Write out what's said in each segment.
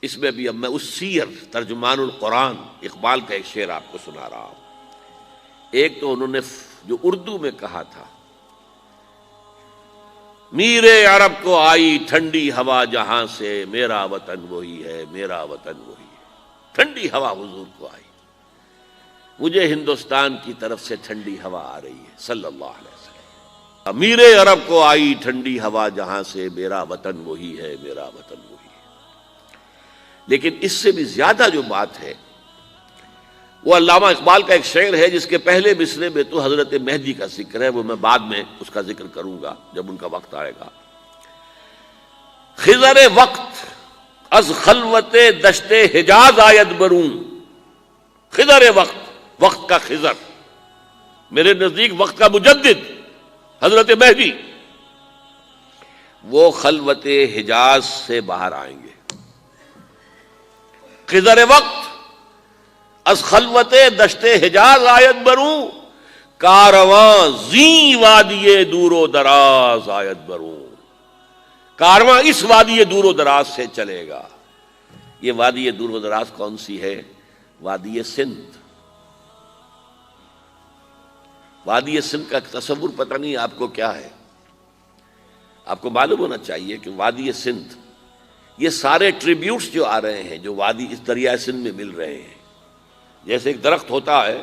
اس میں بھی اب میں اس سیر ترجمان القرآن اقبال کا ایک شعر آپ کو سنا رہا ہوں. ایک تو انہوں نے جو اردو میں کہا تھا، میر عرب کو آئی ٹھنڈی ہوا جہاں سے، میرا وطن وہی ہے، میرا وطن وہی ہے. ٹھنڈی ہوا حضور کو آئی، مجھے ہندوستان کی طرف سے ٹھنڈی ہوا آ رہی ہے صلی اللہ علیہ وسلم. میر عرب کو آئی ٹھنڈی ہوا جہاں سے، میرا وطن وہی ہے، میرا وطن وہی ہے. لیکن اس سے بھی زیادہ جو بات ہے وہ علامہ اقبال کا ایک شعر ہے جس کے پہلے مصرعے میں تو حضرت مہدی کا ذکر ہے، وہ میں بعد میں اس کا ذکر کروں گا جب ان کا وقت آئے گا. خضر وقت از خلوت دشت حجاز آید بروں. خضر وقت، وقت کا خضر، میرے نزدیک وقت کا مجدد حضرت مہدی، وہ خلوت حجاز سے باہر آئیں گے. خضر وقت از خلوت دشت حجاز آید بروں، کارواں زی وادی دور و دراز آید بروں. کارواں اس وادی دور و دراز سے چلے گا. یہ وادی دور و دراز کون سی ہے؟ وادی سندھ. وادی سندھ کا تصور پتہ نہیں آپ کو کیا ہے. آپ کو معلوم ہونا چاہیے کہ وادی سندھ، یہ سارے ٹریبیوٹس جو آ رہے ہیں جو وادی اس دریائے سندھ میں مل رہے ہیں، جیسے ایک درخت ہوتا ہے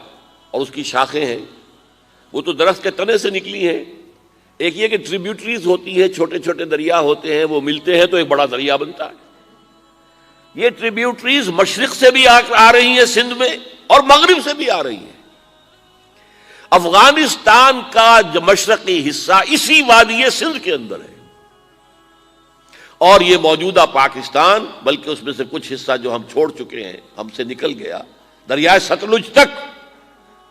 اور اس کی شاخیں ہیں، وہ تو درخت کے تنے سے نکلی ہیں. ایک یہ کہ ٹریبیوٹریز ہوتی ہیں، چھوٹے چھوٹے دریا ہوتے ہیں، وہ ملتے ہیں تو ایک بڑا دریا بنتا ہے. یہ ٹریبیوٹریز مشرق سے بھی آ رہی ہیں سندھ میں، اور مغرب سے بھی آ رہی ہیں. افغانستان کا جو مشرقی حصہ اسی وادی سندھ کے اندر ہے، اور یہ موجودہ پاکستان، بلکہ اس میں سے کچھ حصہ جو ہم چھوڑ چکے ہیں، ہم سے نکل گیا دریائے ستلج تک،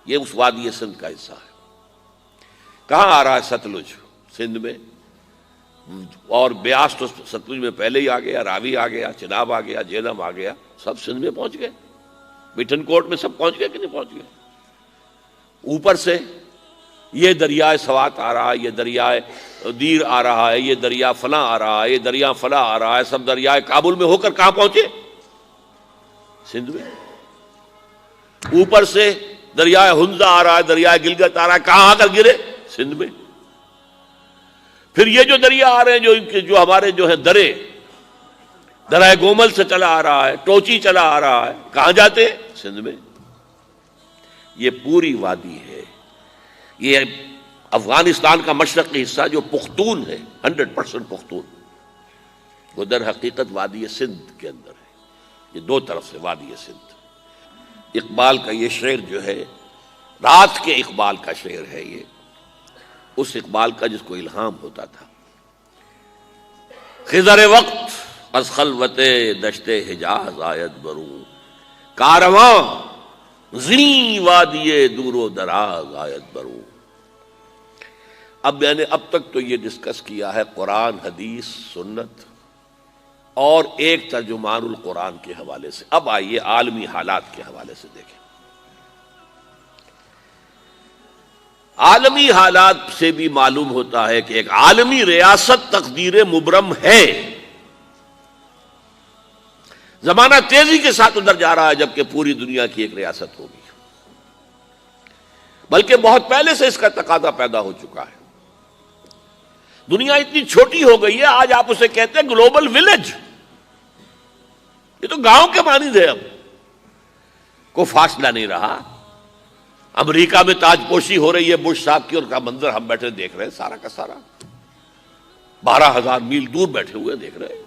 یہ اس وادی سندھ کا حصہ ہے. کہاں آ رہا ہے ستلج؟ سندھ میں. اور بیاس تو ستلج میں پہلے ہی آ گیا، راوی آ گیا، چناب آ گیا، جہلم آ گیا، سب سندھ میں پہنچ گئے. مٹھن کوٹ میں سب پہنچ گئے کہ نہیں پہنچ گئے؟ اوپر سے یہ دریائے سوات آ رہا ہے، یہ دریائے دیر آ رہا ہے، یہ دریا فلاں آ رہا ہے، یہ دریا فلاں آ رہا ہے، سب دریائے کابل میں ہو کر کہاں پہنچے؟ سندھ میں. اوپر سے دریائے ہنزہ آ رہا ہے، دریائے گلگت آ رہا ہے، کہاں آ کر گرے؟ سندھ میں. پھر یہ جو دریا آ رہے ہیں جو ہمارے جو ہے درائے گومل سے چلا آ رہا ہے، ٹوچی چلا آ رہا ہے، کہاں جاتے؟ سندھ میں. یہ پوری وادی ہے. یہ افغانستان کا مشرقی حصہ جو پختون ہے، 100% پختون، وہ در حقیقت وادی سندھ کے اندر ہے. یہ دو طرف سے وادی سندھ. اقبال کا یہ شعر جو ہے، رات کے اقبال کا شعر ہے، یہ اس اقبال کا جس کو الہام ہوتا تھا. خضر وقت از خلوت دشت حجاز آید بروں، کارواں زی وادی دور و دراز آید بروں. اب میں نے اب تک تو یہ ڈسکس کیا ہے قرآن، حدیث، سنت اور ایک ترجمان القرآن کے حوالے سے. اب آئیے عالمی حالات کے حوالے سے دیکھیں. عالمی حالات سے بھی معلوم ہوتا ہے کہ ایک عالمی ریاست تقدیر مبرم ہے. زمانہ تیزی کے ساتھ ادھر جا رہا ہے جبکہ پوری دنیا کی ایک ریاست ہوگی، بلکہ بہت پہلے سے اس کا تقاضا پیدا ہو چکا ہے. دنیا اتنی چھوٹی ہو گئی ہے، آج آپ اسے کہتے ہیں گلوبل ولیج. یہ تو گاؤں کے مانند ہے. اب کوئی فاصلہ نہیں رہا. امریکہ میں تاج پوشی ہو رہی ہے بش صاحب کی، اور کا منظر ہم بیٹھے دیکھ رہے ہیں، سارا کا سارا 12,000 میل دور بیٹھے ہوئے دیکھ رہے ہیں.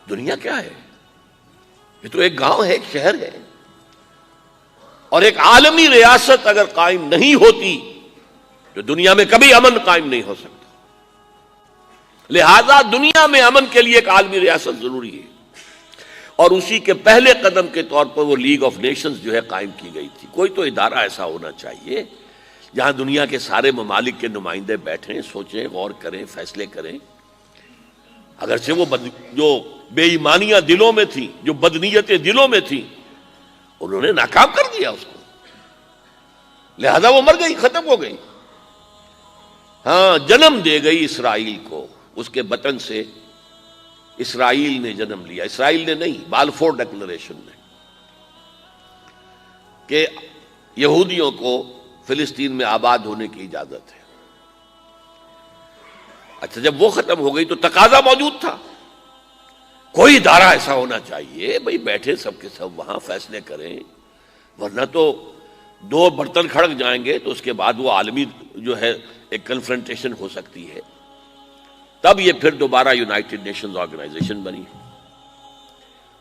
دنیا کیا ہے؟ یہ تو ایک گاؤں ہے، ایک شہر ہے. اور ایک عالمی ریاست اگر قائم نہیں ہوتی تو دنیا میں کبھی امن قائم نہیں ہو سکتا. لہذا دنیا میں امن کے لیے ایک عالمی ریاست ضروری ہے، اور اسی کے پہلے قدم کے طور پر وہ لیگ آف نیشنز جو ہے قائم کی گئی تھی. کوئی تو ادارہ ایسا ہونا چاہیے جہاں دنیا کے سارے ممالک کے نمائندے بیٹھیں، سوچیں، غور کریں، فیصلے کریں. اگرچہ وہ جو بے ایمانیاں دلوں میں تھیں، جو بدنیتیں دلوں میں تھیں، انہوں نے ناکام کر دیا اس کو، لہذا وہ مر گئی، ختم ہو گئی. ہاں، جنم دے گئی اسرائیل کو اس کے بطن سے اسرائیل نے جنم لیا، اسرائیل نے نہیں، بالفور ڈکلریشن نے، کہ یہودیوں کو فلسطین میں آباد ہونے کی اجازت ہے۔ اچھا جب وہ ختم ہو گئی تو تقاضا موجود تھا، کوئی ادارہ ایسا ہونا چاہیے بھئی بیٹھے سب کے سب وہاں فیصلے کریں، ورنہ تو دو برتن کھڑک جائیں گے تو اس کے بعد وہ عالمی جو ہے ایک کنفرنٹیشن ہو سکتی ہے۔ تب یہ پھر دوبارہ یونائٹڈ نیشنز آرگنائزیشن بنی،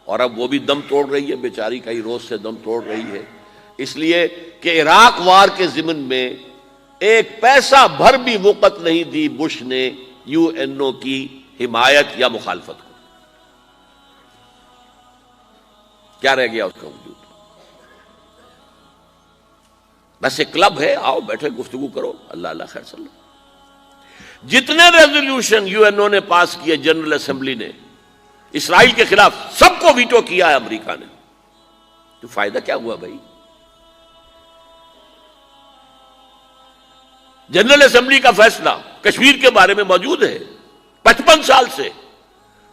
اور اب وہ بھی دم توڑ رہی ہے، بیچاری کئی روز سے دم توڑ رہی ہے، اس لیے کہ عراق وار کے ضمن میں ایک پیسہ بھر بھی وقت نہیں دی بش نے یو این او کی حمایت یا مخالفت کو۔ کیا رہ گیا اس کا وجود؟ بس ایک کلب ہے، آؤ بیٹھے گفتگو کرو، اللہ اللہ خیر صلی اللہ۔ جتنے ریزولوشن یو این او نے پاس کیے جنرل اسمبلی نے اسرائیل کے خلاف، سب کو ویٹو کیا ہے امریکہ نے، تو فائدہ کیا ہوا بھائی؟ جنرل اسمبلی کا فیصلہ کشمیر کے بارے میں موجود ہے 55 سال سے،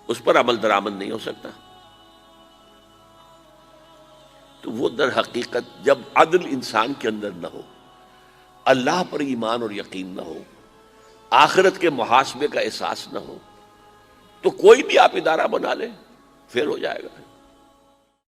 اس پر عمل درآمد نہیں ہو سکتا۔ تو وہ در حقیقت جب عدل انسان کے اندر نہ ہو، اللہ پر ایمان اور یقین نہ ہو، آخرت کے محاسبے کا احساس نہ ہو، تو کوئی بھی آپ ادارہ بنا لیں، فیل ہو جائے گا۔